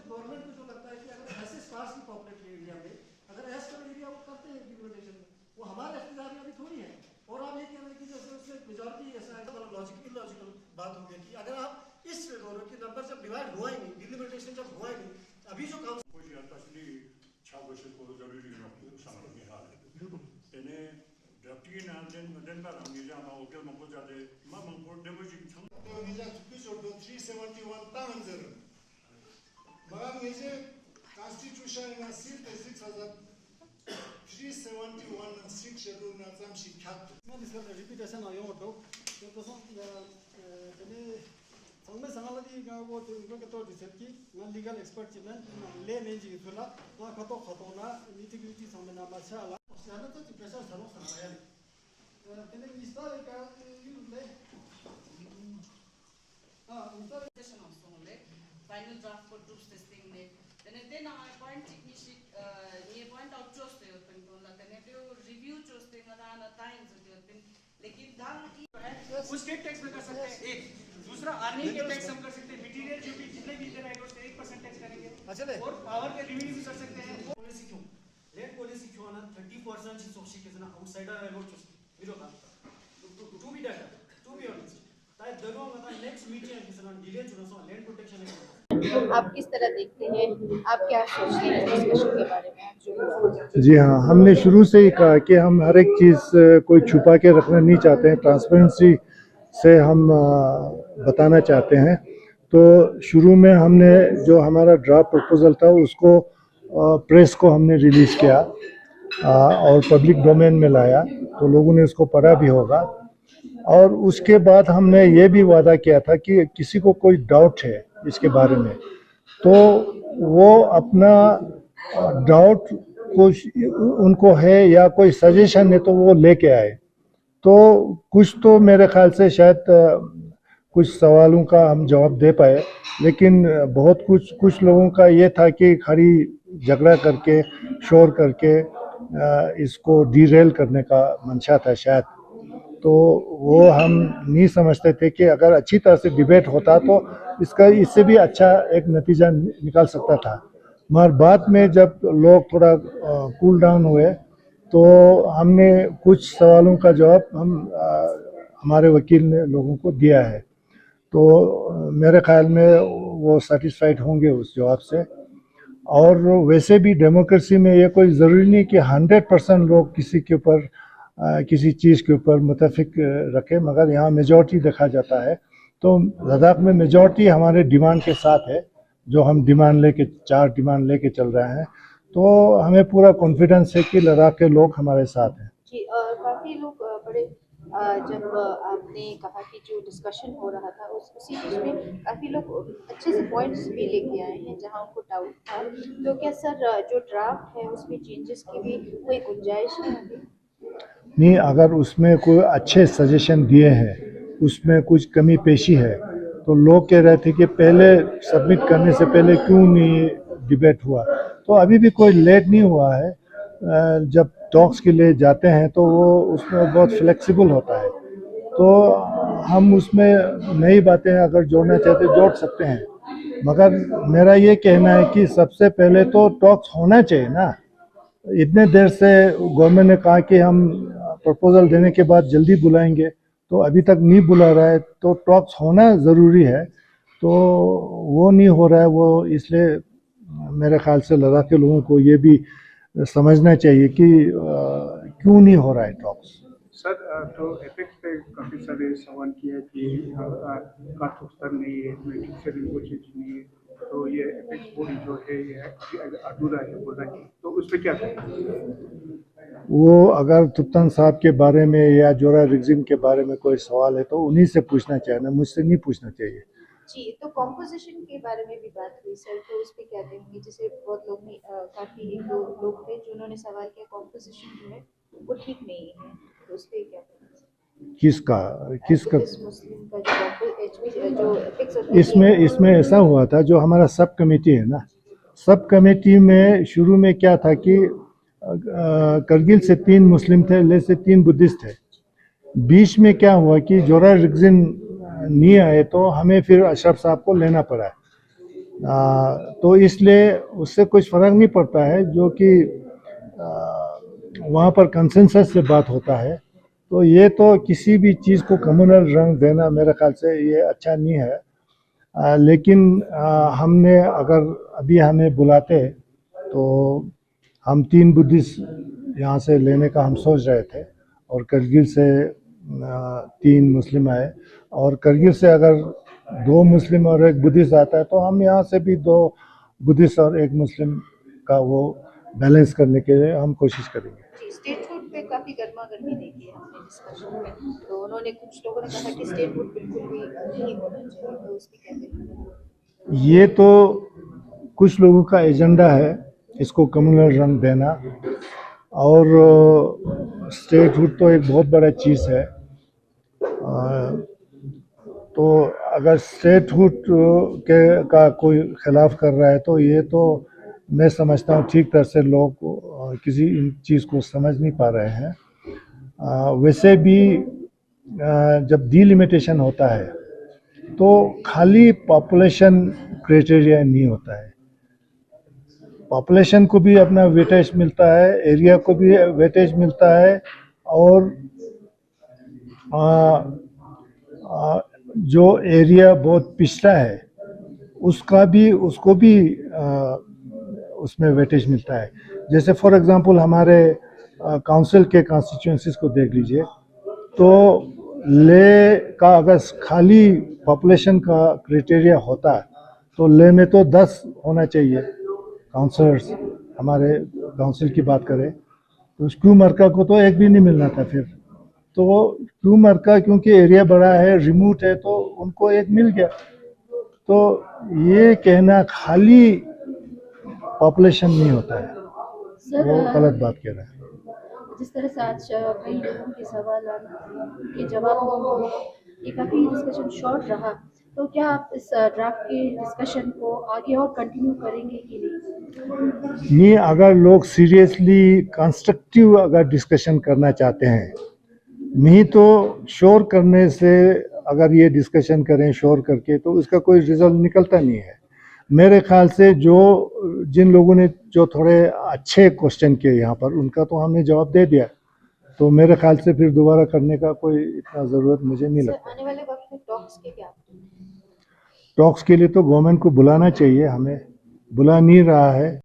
Government को जो लगता है कि अगर ऐसे स्पार्स की पॉपुलेटेड एरिया में अगर ऐसा एरिया वो करते हैं डिलिमिटेशन में, वो हमारे इख्तियार में अभी थोड़ी है। और आप ये कह रहे हैं कि जैसे उसमें मेजॉरिटी ऐसा है, मतलब लॉजिकल बात हो गई कि अगर आप इस दोनों की नंबर जब डिवाइड हुआ ही नहीं, डिलिमिटेशन जब हुआ ही नहीं, अभी जो काम Constitution na sirte 371 and 6 schedule na zamshi khat. Man is going to repetition I want to. तो तने संगे संगालदी गावो तो इनको तो डिसेप्टी ना लीगल एक्सपर्ट चिमन ले नहीं जी थोला ना खतो खतोना नीतिगिटी संबंध माशाला साना तो प्रेशर सानो समाया तने विस्तार का ले installation of sonole final draft for troops testing ne then I point technici ne point out choste open kola tene to review choste na time जते open लेकिन दाल की उस स्टेट टैक्स में कर सकते हैं एक दूसरा आर्मी के टैक्स हम कर सकते हैं मटेरियल ड्यूटी जितने भी इधर आएगा उससे 1% टैक्स करेंगे और पावर के रिवेन्यू भी कर सकते हैं पॉलिसी क्यों लैंड पॉलिसी क्यों ना 30% से सोची के जना आउटसाइडर है लोग विरोध टू बी डाटा टू बी ऑनेस्ट ताई दोनों मतलब नेक्स्ट मीटिंग के जना डिले चुना सो लैंड प्रोटेक्शन है आप किस तरह देखते हैं, आप क्या सोचते हैं डिस्कशन के बारे में जो हुआ? जी हाँ, हमने शुरू से ही कहा कि हम हर एक चीज़ कोई छुपा के रखना नहीं चाहते हैं, ट्रांसपेरेंसी से हम बताना चाहते हैं। तो शुरू में हमने जो हमारा ड्राफ्ट प्रपोजल था उसको प्रेस को हमने रिलीज़ किया और पब्लिक डोमेन में लाया, तो लोगों ने उसको पढ़ा भी होगा। और उसके बाद हमने ये भी वादा किया था कि किसी को कोई डाउट है इसके बारे में तो वो अपना डाउट कुछ उनको है या कोई सजेशन है तो वो लेके आए। तो कुछ तो मेरे ख्याल से शायद कुछ सवालों का हम जवाब दे पाए, लेकिन बहुत कुछ लोगों का ये था कि खड़ी झगड़ा करके शोर करके इसको डीरेल करने का मंशा था शायद। तो वो हम नहीं समझते थे कि अगर अच्छी तरह से डिबेट होता तो इससे भी अच्छा एक नतीजा निकाल सकता था। मगर बाद में जब लोग थोड़ा कूल डाउन हुए तो हमने कुछ सवालों का जवाब हमारे वकील ने लोगों को दिया है, तो मेरे ख्याल में वो सेटिस्फाइड होंगे उस जवाब से। और वैसे भी डेमोक्रेसी में ये कोई ज़रूरी नहीं कि 100% लोग किसी के ऊपर किसी चीज़ के ऊपर मुतफिक रखे, मगर यहाँ मेजॉरिटी देखा जाता है। तो लद्दाख में मेजॉरिटी हमारे डिमांड के साथ है, जो हम 4 डिमांड लेके चल रहे हैं। तो हमें पूरा कॉन्फिडेंस है कि लद्दाख के लोग हमारे साथ हैं। जी, काफ़ी लोग बड़े जब आपने कहा कि जो डिस्कशन हो रहा था उसी बीच में काफ़ी लोग अच्छे से पॉइंट्स भी लेके आए हैं जहां उनको डाउट था। तो क्या सर जो ड्राफ्ट है उसमें चेंजेस की भी कोई गुंजाइश है अभी? नहीं, अगर उसमें कोई अच्छे सजेशन दिए हैं, उसमें कुछ कमी पेशी है, तो लोग कह रहे थे कि पहले सबमिट करने से पहले क्यों नहीं डिबेट हुआ। तो अभी भी कोई लेट नहीं हुआ है। जब टॉक्स के लिए जाते हैं तो वो उसमें बहुत फ्लेक्सिबल होता है, तो हम उसमें नई बातें अगर जोड़ना चाहते जोड़ सकते हैं। मगर मेरा ये कहना है कि सबसे पहले तो टॉक्स होना चाहिए ना। इतने देर से गवर्नमेंट ने कहा कि हम प्रपोजल देने के बाद जल्दी बुलाएंगे, तो अभी तक नहीं बुला रहा है, तो टॉक्स होना ज़रूरी है। तो वो नहीं हो रहा है, वो इसलिए मेरे ख्याल से लद्दाख के लोगों को ये भी समझना चाहिए कि क्यों नहीं हो रहा है टॉक्स। सर, तो एपेक्स पे काफ़ी सारे सवाल किए हैं कि कास्ट स्तर नहीं है, को चीज नहीं है, तो ये एपेक्स बॉडी जो है ये अधूरा है बोल रहा है, तो उस पर क्या करें? वो अगर तुप्तान साहब के बारे में या जोरा रिग्जिम के बारे में कोई सवाल है तो उन्हीं से पूछना चाहिए ना, मुझसे नहीं पूछना चाहिए। जी, तो कॉम्पोजिशन के बारे में भी बात हुई सर, तो उस पर क्या कहेंगे? जैसे बहुत लोग ने काफ़ी लोग थे जिन्होंने सवाल किया कॉम्पोजिशन जो है वो ठीक नहीं है, तो उस पर क्या कहेंगे? किसका मुस्लिम का जो इसमें ऐसा हुआ था, जो हमारा सब कमेटी है ना, सब कमेटी में शुरू में क्या था कि करगिल से 3 मुस्लिम थे, लेह से 3 बुद्धिस्ट थे। बीच में क्या हुआ कि जोरा रिगजिन नहीं आए तो हमें फिर अशरफ साहब को लेना पड़ा। तो इसलिए उससे कुछ फ़र्क नहीं पड़ता है, जो कि वहाँ पर कंसेंसस से बात होता है। तो ये तो किसी भी चीज़ को कम्युनल रंग देना मेरे ख्याल से ये अच्छा नहीं है। लेकिन हमने अगर अभी हमें बुलाते तो हम 3 बुद्धिस्ट यहाँ से लेने का हम सोच रहे थे, और करगिल से 3 मुस्लिम आए, और करगिल से अगर 2 मुस्लिम और 1 बुद्धिस्ट आता है तो हम यहाँ से भी 2 बुद्धिस्ट और 1 मुस्लिम का वो बैलेंस करने के लिए हम कोशिश करेंगे। स्टेट फूड पे काफी गर्मा गर्मी देखी है हमने डिस्कशन में, तो उन्होंने कुछ लोगों ने कहा कि स्टेट फूड बिल्कुल भी नहीं होना चाहिए, तो उसकी क्या कहेंगे? ये तो कुछ लोगों का एजेंडा है इसको कम्युनल रंग देना, और स्टेट फूड तो एक बहुत बड़ा चीज़ है। तो अगर स्टेट फूड के का कोई खिलाफ कर रहा है तो ये तो मैं समझता हूँ ठीक तरह से लोग किसी इन चीज़ को समझ नहीं पा रहे हैं। वैसे भी जब डिलिमिटेशन होता है तो खाली पॉपुलेशन क्राइटेरिया नहीं होता है, पॉपुलेशन को भी अपना वेटेज मिलता है, एरिया को भी वेटेज मिलता है, और जो एरिया बहुत पिछड़ा है उसको भी उसमें वेटेज मिलता है। जैसे फॉर एग्जांपल हमारे काउंसिल के कॉन्स्टिट्यूएंसीज को देख लीजिए, तो ले का अगर खाली पॉपुलेशन का क्राइटेरिया होता है तो ले में तो 10 होना चाहिए काउंसलर्स। हमारे काउंसिल की बात करें तो क्यू मरका को तो 1 भी नहीं मिलना था। फिर तो क्यू मरका क्योंकि एरिया बड़ा है, रिमोट है, तो उनको 1 मिल गया। तो ये कहना खाली पॉपुलेशन नहीं होता है, वो गलत बात कह रहा है। जिस तरह से आज कई लोगों के सवाल के जवाब ये काफ़ी डिस्कशन शॉर्ट रहा, तो क्या आप इस ड्राफ्ट के डिस्कशन को आगे और कंटिन्यू करेंगे कि नहीं? अगर लोग सीरियसली कंस्ट्रक्टिव अगर डिस्कशन करना चाहते हैं, नहीं तो शोर करने से अगर ये डिस्कशन करें शोर करके तो इसका कोई रिजल्ट निकलता नहीं है। मेरे ख्याल से जिन लोगों ने जो थोड़े अच्छे क्वेश्चन किए यहाँ पर, उनका तो हमने जवाब दे दिया, तो मेरे ख्याल से फिर दोबारा करने का कोई इतना ज़रूरत मुझे नहीं लगता। आने वाले वक्त में टॉक्स के क्या? टॉक्स के लिए तो गवर्नमेंट को बुलाना चाहिए, हमें बुला नहीं रहा है।